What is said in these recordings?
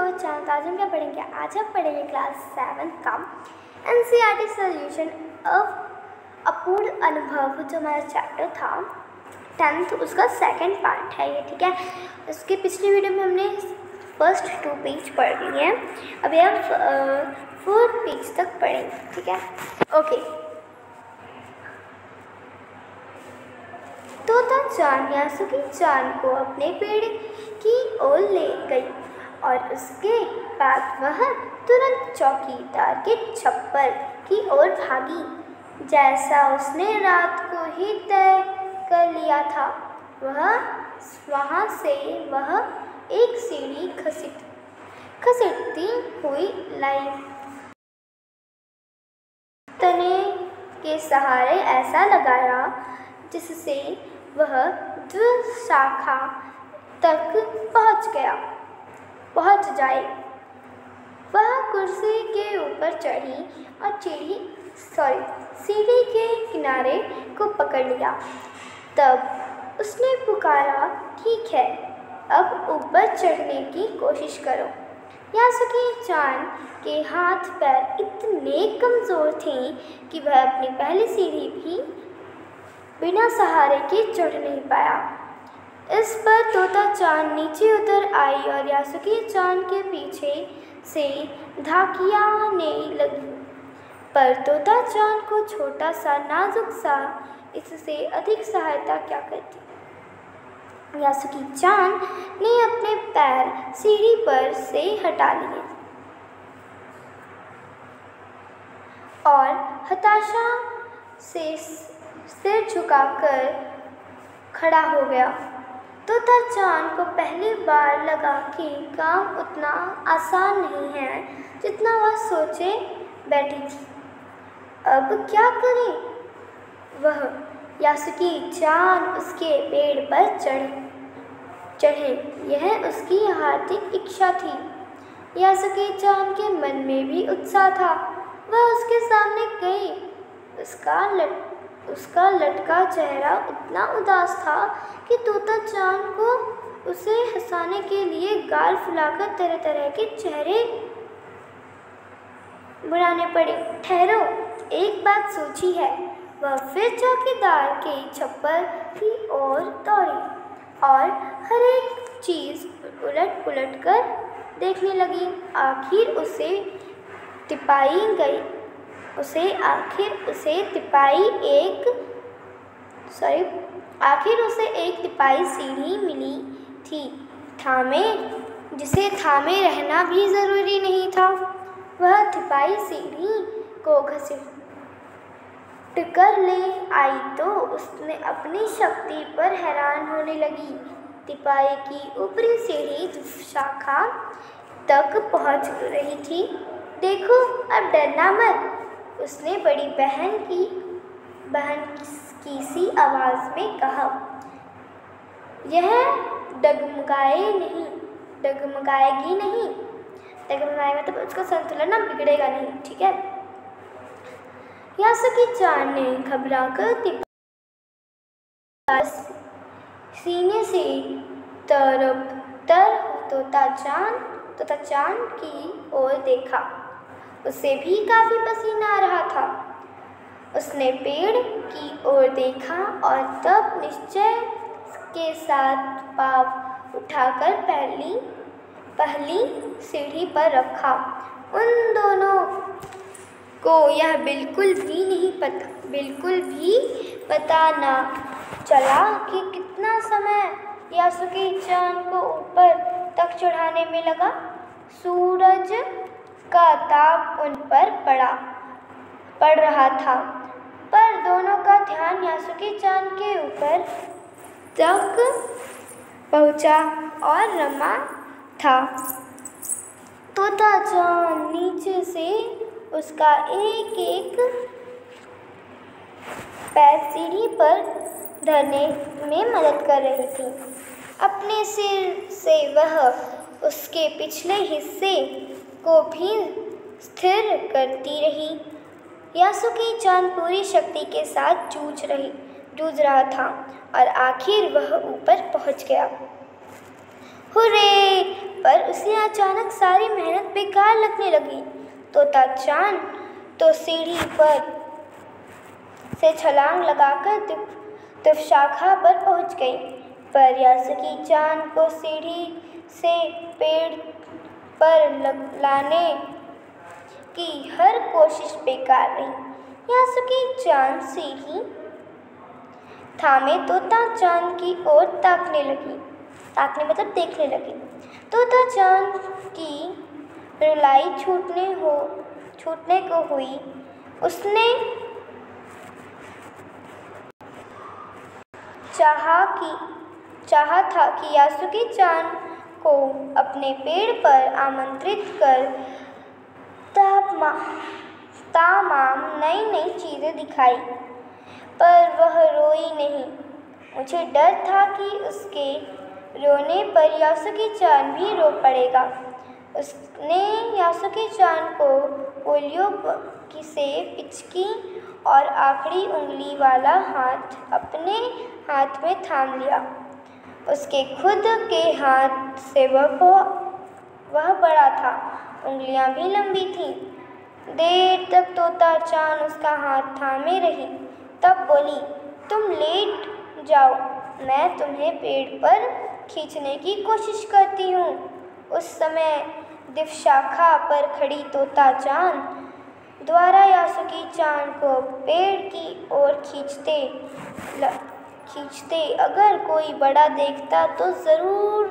Your channel. आज हम क्या पढ़ेंगे? आज हम पढ़ेंगे क्लास 7 का एनसीईआरटी सॉल्यूशन ऑफ अपूर्ण अनुभव, जो हमारा चैप्टर था 10th, उसका सेकंड पार्ट है ये। ठीक है, उसके पिछले वीडियो में हमने फर्स्ट 2 पेज पढ़ लिए हैं। अभी हम 4 पेज तक पढ़ेंगे। ठीक है, ओके। तोता चान यासुकी चान को अपने पेड़ की ओर ले गई और उसके बाद वह तुरंत चौकीदार के छप्पर की ओर भागी। जैसा उसने रात को ही तय कर लिया था, वहाँ से वह एक सीढ़ी घसीटती हुई लाई। तने के सहारे ऐसा लगाया जिससे वह द्विशाखा तक पहुंच जाए। वह कुर्सी के ऊपर चढ़ी और सीढ़ी के किनारे को पकड़ लिया। तब उसने पुकारा, ठीक है, अब ऊपर चढ़ने की कोशिश करो। यासुकी चान के हाथ पैर इतने कमज़ोर थे कि वह अपनी पहली सीढ़ी भी बिना सहारे के चढ़ नहीं पाया। इस पर तोता चान नीचे उतर आई और यासुकी चान के पीछे से धाकियाने लगी। पर तोता चान को छोटा सा नाजुक सा इससे अधिक सहायता क्या करती। यासुकी चान ने अपने पैर सीढ़ी पर से हटा लिए और हताशा से सिर झुकाकर खड़ा हो गया। तोता चान को पहली बार लगा कि काम उतना आसान नहीं है जितना वह सोचे बैठी थी। अब क्या करे वह? यासुकी चान उसके पेड़ पर चढ़े, यह उसकी हार्दिक इच्छा थी। यासुकी चान के मन में भी उत्साह था। वह उसके सामने गई। उसका लटका चेहरा इतना उदास था कि तोता चान को उसे हंसाने के लिए गाल फुलाकर तरह तरह के चेहरे बनाने पड़े। ठहरो, एक बात सोची है। वह फिर चौकीदार के छप्पर की ओर दौड़ी और हर एक चीज़ उलट पुलट कर देखने लगी। आखिर उसे एक तिपाई सीढ़ी मिली थी, जिसे थामे रहना भी जरूरी नहीं था। वह तिपाई सीढ़ी को घसीट कर ले आई तो उसने अपनी शक्ति पर हैरान होने लगी। तिपाई की ऊपरी सीढ़ी शाखा तक पहुंच रही थी। देखो, अब डरना मत, उसने बड़ी बहन की सी आवाज़ में कहा। यह डगमगाएगी नहीं। डगमगाए मतलब उसका संतुलन ना बिगड़ेगा नहीं। ठीक है। यासुकी चान ने घबराकर तिपाई सीने से तोता चान की ओर देखा। उसे भी काफी पसीना आ रहा था। उसने पेड़ की ओर देखा और तब निश्चय के साथ पाँव उठाकर पहली सीढ़ी पर रखा। उन दोनों को यह बिल्कुल भी पता न चला कि कितना समय यासुकी चान को ऊपर तक चढ़ाने में लगा। सूरज का ताप उन पर पड़ रहा था, पर दोनों का ध्यान यासुकी चान के ऊपर तक पहुंचा और रमा था। तोता चान नीचे से उसका एक पैर सीढ़ी पर धरने में मदद कर रही थी। अपने सिर से वह उसके पिछले हिस्से को भी स्थिर करती रही। यासुकी चान पूरी शक्ति के साथ जूझ रहा था और आखिर वह ऊपर पहुंच गया। हुर्रे! पर उसे अचानक सारी मेहनत बेकार लगने लगी। तोता चान तो सीढ़ी पर से छलांग लगाकर दुशाखा पर पहुंच गई, पर यासुकी चान को सीढ़ी से पेड़ पर लाने की हर कोशिश बेकार रही। यासुकी चान सीढ़ी थामे तोता चान की ओर ताकने मतलब देखने लगी। तोता चान की रुलाई छूटने को हुई। उसने चाहा था कि यासुकी चान को अपने पेड़ पर आमंत्रित कर तमाम नई चीज़ें दिखाई, पर वह रोई नहीं। मुझे डर था कि उसके रोने पर यासुकी चान भी रो पड़ेगा। उसने यासुकी चान को पोलियो से पिचकी और आखिरी उंगली वाला हाथ अपने हाथ में थाम लिया। उसके खुद के हाथ से वह बड़ा था, उंगलियां भी लंबी थीं। देर तक तोता चान उसका हाथ थामे रही, तब बोली, तुम लेट जाओ, मैं तुम्हें पेड़ पर खींचने की कोशिश करती हूँ। उस समय दिवशाखा पर खड़ी तोता चान द्वारा यासुकी चान को पेड़ की ओर खींचते अगर कोई बड़ा देखता तो ज़रूर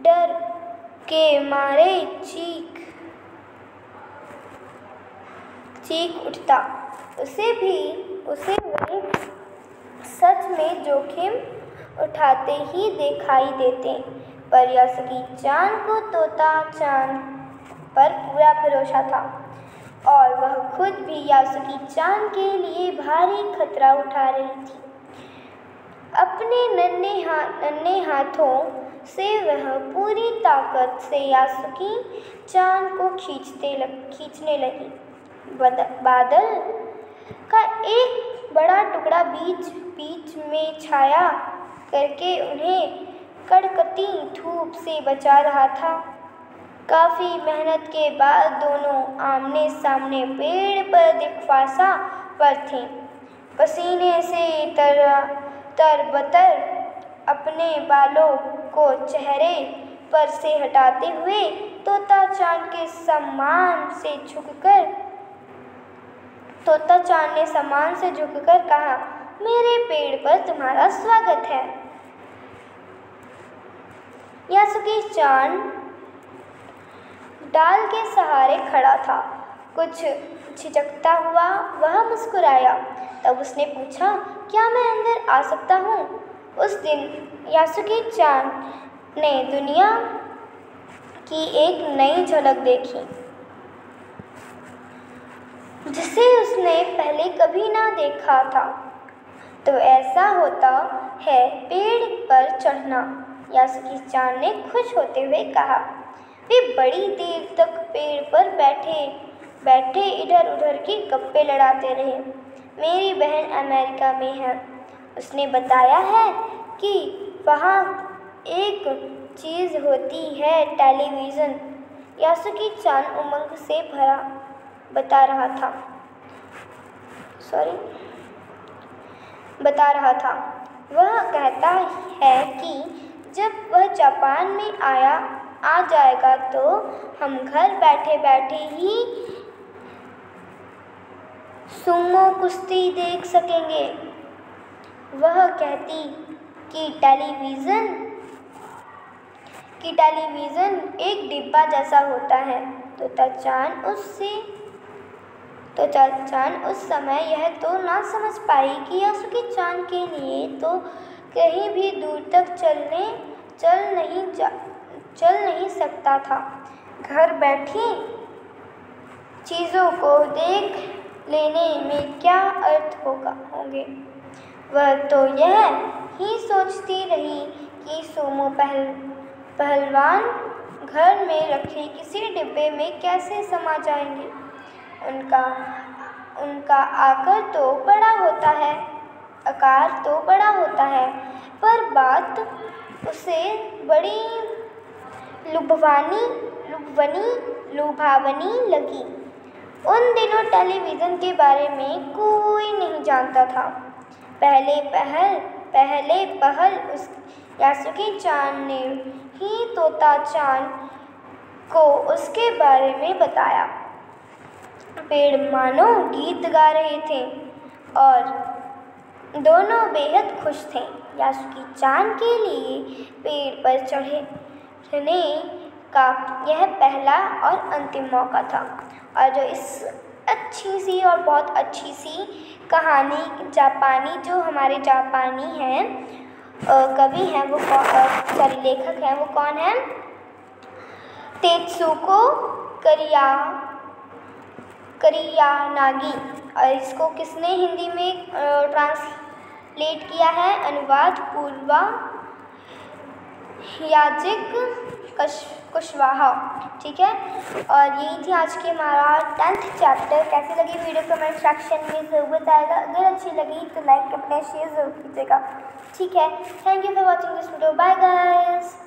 डर के मारे चीख उठता। उसे वही सच में जोखिम उठाते ही दिखाई देते, पर यासुकी चान को तोता चान पर पूरा भरोसा था और वह खुद भी यासुकी चान के लिए भारी खतरा उठा रही थी। अपने नन्हे हाथों से वह पूरी ताकत से यासुकी चान को खींचने लगी। बादल का एक बड़ा टुकड़ा बीच में छाया करके उन्हें कड़कती धूप से बचा रहा था। काफ़ी मेहनत के बाद दोनों आमने सामने पेड़ पर दिखवासा पर थे। पसीने से तरबतर अपने बालों को चेहरे पर से हटाते हुए तोता चान ने सम्मान से झुककर कहा, मेरे पेड़ पर तुम्हारा स्वागत है। यासुकी चान डाल के सहारे खड़ा था। कुछ झिझकता हुआ वह मुस्कुराया। तब उसने पूछा, क्या मैं अंदर आ सकता हूँ? उस दिन यासुकी चान ने दुनिया की एक नई झलक देखी, जिसे उसने पहले कभी ना देखा था। तो ऐसा होता है पेड़ पर चढ़ना, यासुकी चान ने खुश होते हुए कहा। वे बड़ी देर तक पेड़ पर बैठे इधर उधर की गप्पे लड़ाते रहे। मेरी बहन अमेरिका में है, उसने बताया है कि वहाँ एक चीज़ होती है टेलीविज़न। यासुकी चान उमंग से भरा बता रहा था। वह कहता है कि जब वह जापान में आ जाएगा तो हम घर बैठे बैठे ही सुमो कुश्ती देख सकेंगे। वह कहती कि टेलीविज़न एक डिब्बा जैसा होता है। तोता चान उस समय यह तो ना समझ पाई कि यासुकी चान के लिए तो कहीं भी दूर तक चल नहीं सकता था। घर बैठी चीज़ों को देख लेने में क्या अर्थ होंगे। वह तो यह ही सोचती रही कि सुमो पहलवान घर में रखे किसी डिब्बे में कैसे समा जाएंगे। उनका आकार तो बड़ा होता है, पर बात उसे बड़ी लुभावनी लगी। उन दिनों टेलीविज़न के बारे में कोई नहीं जानता था। पहले पहल उस यासुकी चान ने ही तोता चान को उसके बारे में बताया। पेड़ मानो गीत गा रहे थे और दोनों बेहद खुश थे। यासुकी चान के लिए पेड़ पर चढ़ने का यह पहला और अंतिम मौका था। और जो इस अच्छी सी और बहुत अच्छी सी कहानी जो हमारे जापानी हैं कवि हैं वो लेखक हैं वो कौन है? तेत्सुको करियानागी। और इसको किसने हिंदी में ट्रांसलेट किया है? अनुवाद पूर्वा याजिक कुशवाहा। ठीक है, और यही थी आज की हमारा 10th चैप्टर। कैसी लगी वीडियो कमेंट सेक्शन में ज़रूर बताएगा। अगर अच्छी लगी तो लाइक अपना शेयर ज़रूर कीजिएगा। ठीक है, thank you for watching this video. Bye guys.